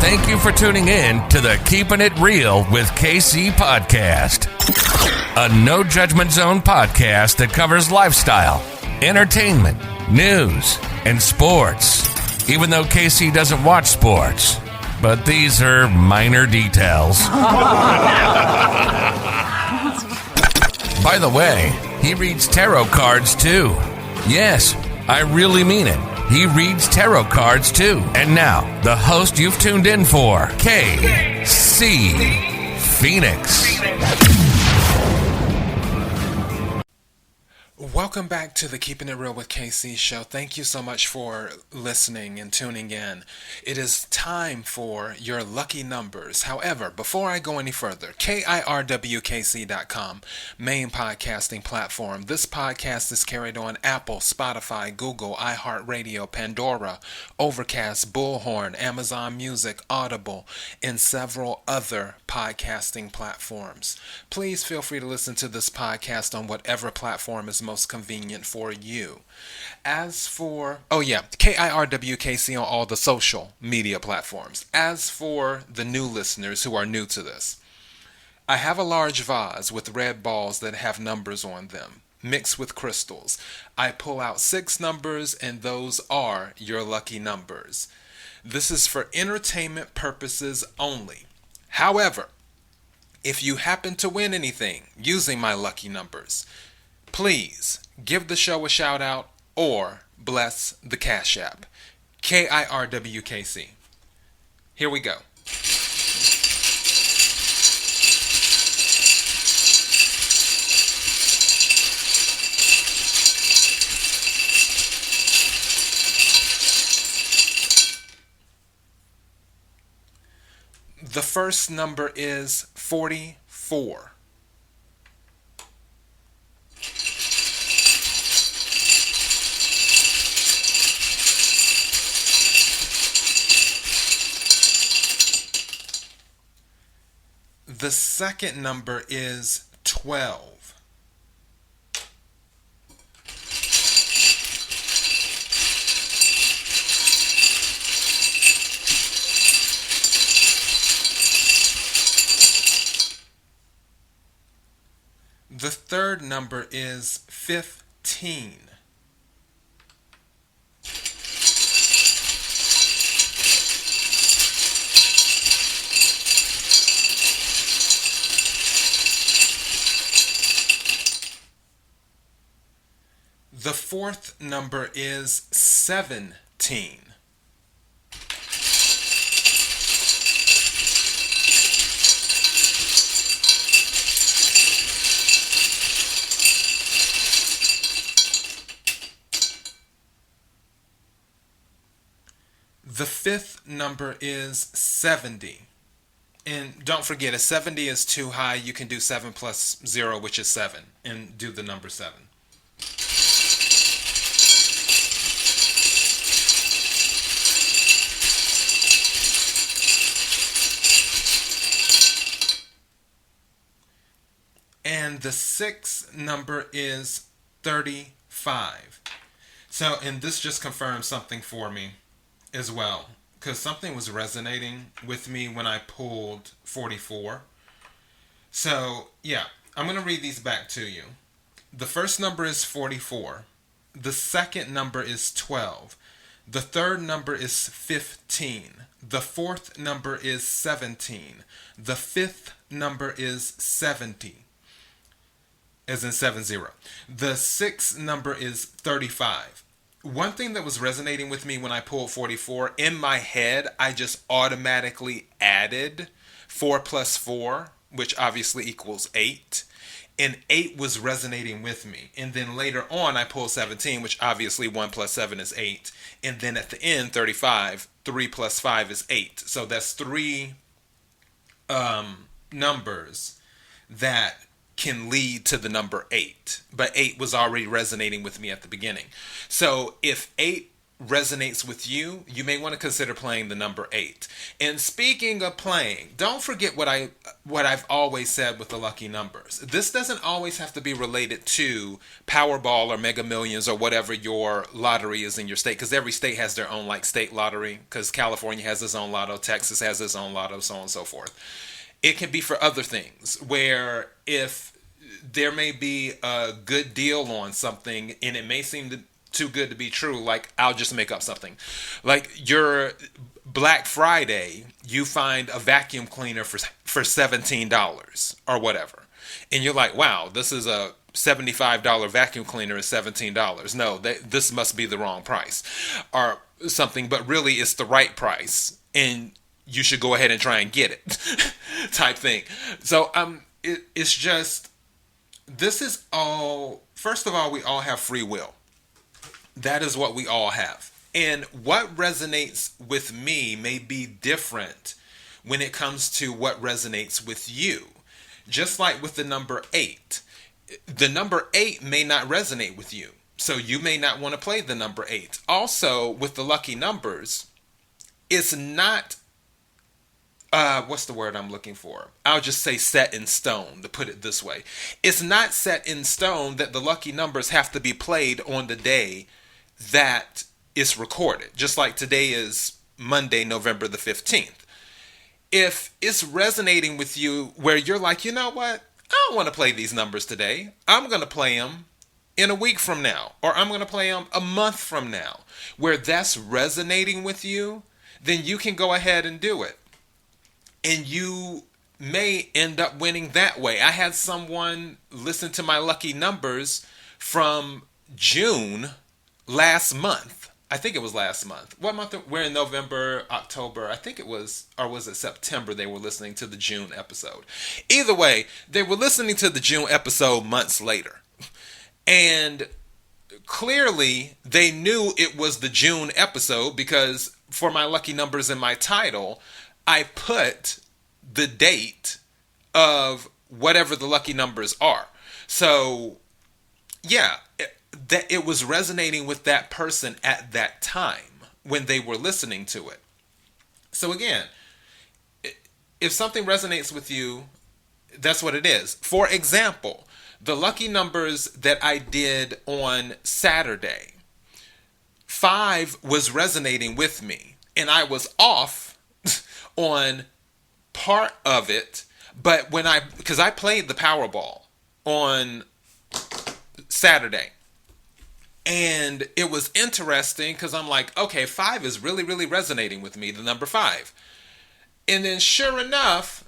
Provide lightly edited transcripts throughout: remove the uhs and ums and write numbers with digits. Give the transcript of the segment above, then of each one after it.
Thank you for tuning in to the Keeping It Real with KC podcast, a no judgment zone podcast that covers lifestyle, entertainment, news, and sports. Even though KC doesn't watch sports, but these are minor details. By the way, he reads tarot cards too. Yes, I really mean it. He reads tarot cards too. And now, the host you've tuned in for, KC Phoenix. Welcome back to the Keeping It Real with KC show. Thank you so much for listening and tuning in. It is time for your lucky numbers. However, before I go any further, kirwkc.com, main podcasting platform. This podcast is carried on Apple, Spotify, Google, iHeartRadio, Pandora, Overcast, Bullhorn, Amazon Music, Audible, and several other podcasting platforms. Please feel free to listen to this podcast on whatever platform is most convenient for you. As for, KIRWKC on all the social media platforms. As for the new listeners who are new to this, I have a large vase with red balls that have numbers on them, mixed with crystals. I pull out 6 numbers, and those are your lucky numbers. This is for entertainment purposes only. However, if you happen to win anything using my lucky numbers, please give the show a shout out or bless the CashApp. KIRWKC. Here we go. The first number is 44. The second number is 12. The third number is 15. The fourth number is 17. The fifth number is 70. And don't forget, if 70 is too high, you can do 7 plus 0, which is 7, and do the number 7. And the sixth number is 35. So, and this just confirms something for me as well, because something was resonating with me when I pulled 44. So, yeah, I'm going to read these back to you. The first number is 44. The second number is 12. The third number is 15. The fourth number is 17. The fifth number is 70. As in 70. The sixth number is 35. One thing that was resonating with me when I pulled 44, in my head, I just automatically added 4 plus 4, which obviously equals 8. And 8 was resonating with me. And then later on, I pulled 17, which obviously 1 plus 7 is 8. And then at the end, 35, 3 plus 5 is 8. So that's 3 numbers that can lead to the number 8. But 8 was already resonating with me at the beginning. So if 8 resonates with you, you may want to consider playing the number 8. And speaking of playing, don't forget what I've always said with the lucky numbers. This doesn't always have to be related to Powerball or Mega Millions or whatever your lottery is in your state, because every state has their own like state lottery, because California has its own lotto, Texas has its own lotto, so on and so forth. It can be for other things, where if there may be a good deal on something and it may seem too good to be true, like I'll just make up something, like your Black Friday, you find a vacuum cleaner for $17 or whatever, and you're like, wow, this is a $75 vacuum cleaner is $17. No, this must be the wrong price or something, but really it's the right price and you should go ahead and try and get it type thing. So it's just, this is all, first of all, we all have free will. That is what we all have. And what resonates with me may be different when it comes to what resonates with you. Just like with the number 8. The number 8 may not resonate with you. So you may not want to play the number 8. Also, with the lucky numbers, it's not, what's the word I'm looking for? I'll just say set in stone, to put it this way. It's not set in stone that the lucky numbers have to be played on the day that is recorded. Just like today is Monday, November the 15th. If it's resonating with you where you're like, you know what? I don't want to play these numbers today. I'm going to play them in a week from now, or I'm going to play them a month from now. Where that's resonating with you, then you can go ahead and do it. And you may end up winning that way. I had someone listen to my lucky numbers from June last month. I think it was last month. What month? We're in November, October. I think it was, or was it September they were listening to the June episode. Either way, they were listening to the June episode months later. And clearly they knew it was the June episode because for my lucky numbers in my title, I put the date of whatever the lucky numbers are. So, yeah, that it was resonating with that person at that time when they were listening to it. So again, if something resonates with you, that's what it is. For example, the lucky numbers that I did on Saturday, 5 was resonating with me, and I was off on part of it, but because I played the Powerball on Saturday. And it was interesting because I'm like, okay, 5 is really, really resonating with me, the number 5. And then sure enough,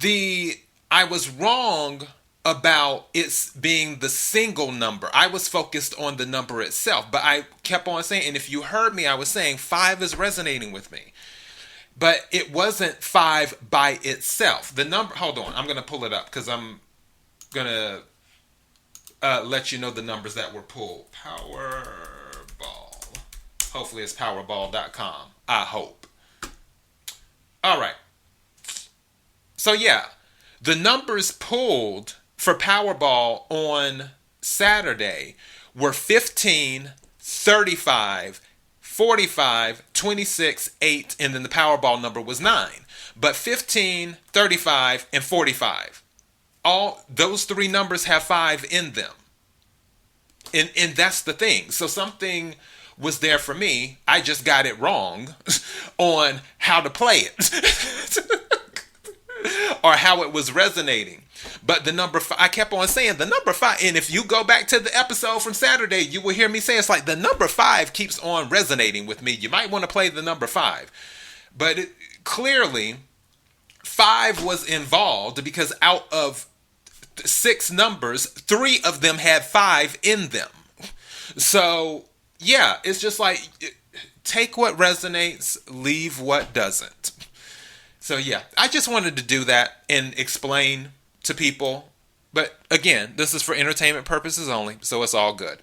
I was wrong about it being the single number. I was focused on the number itself, but I kept on saying, and if you heard me, I was saying 5 is resonating with me. But it wasn't 5 by itself. The number, hold on, I'm going to pull it up because I'm going to let you know the numbers that were pulled. Powerball. Hopefully it's powerball.com. I hope. All right. So yeah, the numbers pulled for Powerball on Saturday were 15, 35, 45, 26, 8, and then the Powerball number was 9. But 15, 35, and 45. All those 3 numbers have 5 in them. And that's the thing. So something was there for me. I just got it wrong on how to play it. Or how it was resonating. But the number 5, I kept on saying the number 5. And if you go back to the episode from Saturday, you will hear me say it's like the number 5 keeps on resonating with me. You might want to play the number 5. But clearly, 5 was involved because out of 6 numbers, 3 of them had 5 in them. So, yeah, it's just like take what resonates, leave what doesn't. So, yeah, I just wanted to do that and explain to people. But again, this is for entertainment purposes only, so it's all good.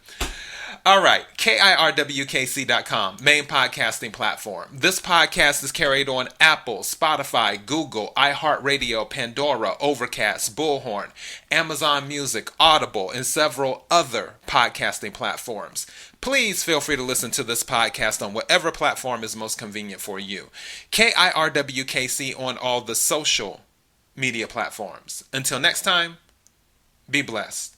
All right, kirwkc.com, main podcasting platform. This podcast is carried on Apple, Spotify, Google, iHeartRadio, Pandora, Overcast, Bullhorn, Amazon Music, Audible, and several other podcasting platforms. Please feel free to listen to this podcast on whatever platform is most convenient for you. KIRWKC on all the social media platforms. Until next time, be blessed.